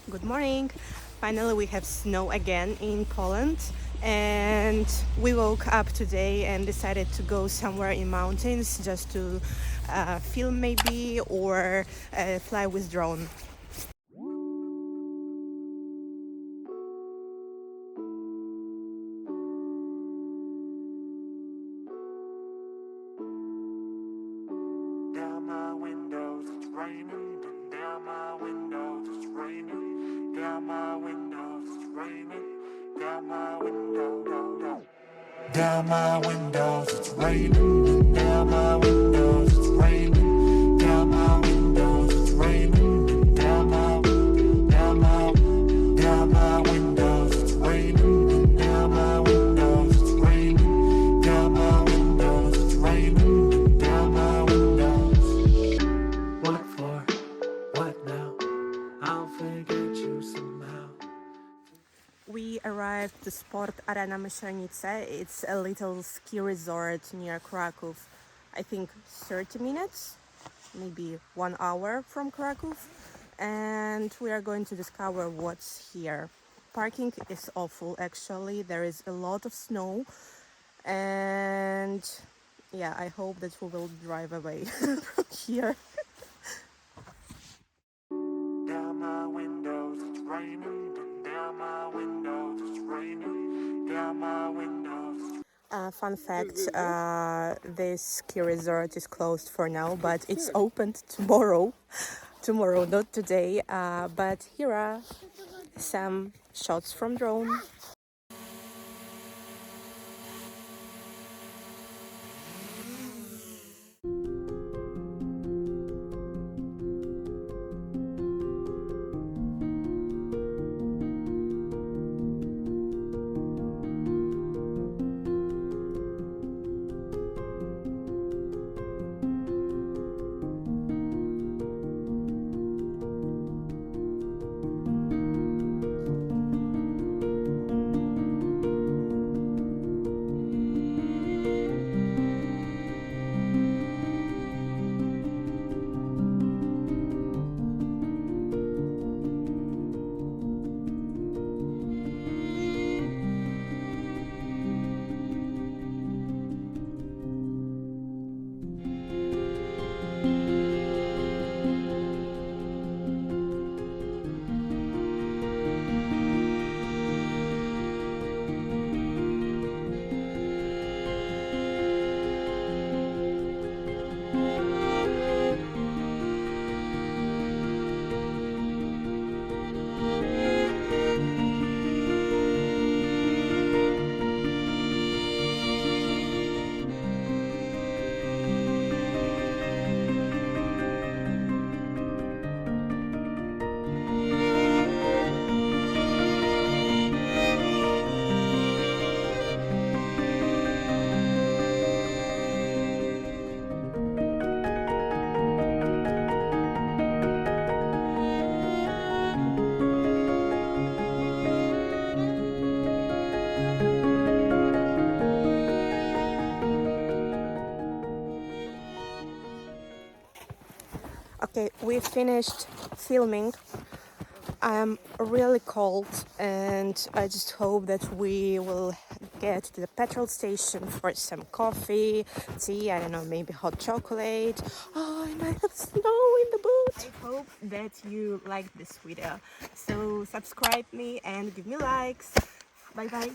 Good morning. Finally, we have snow again in Poland, and we woke up today and decided to go somewhere in mountains just to film maybe or fly with drone. Down my windows, it's raining. Down my windows, it's raining. Down my windows, it's raining. Down my window, down my windows, it's raining. Down my windows, it's raining. Down my windows, it's raining. Down my windows, it's raining. Down my windows, it's raining. Down my windows, it's raining. Down my windows. What for? What now? I'll forget you somehow. We arrived to Sport Arena Myślenice. It's a little ski resort near Krakow. I think 30 minutes, maybe 1 hour from Krakow. And we are going to discover what's here. Parking is awful actually. There is a lot of snow. And yeah, I hope that we will drive away from here. Down my windows, it's raining. Down my windows, it's raining. Down my windows. Fun fact, this ski resort is closed for now, but it's opened tomorrow. Tomorrow, not today. But here are some shots from drone. Okay, we finished filming. I'm really cold and I just hope that we will get to the petrol station for some coffee, tea, I don't know, maybe hot chocolate. Oh, and I have snow in the boot. I hope that you liked this video. So subscribe me and give me likes. Bye bye.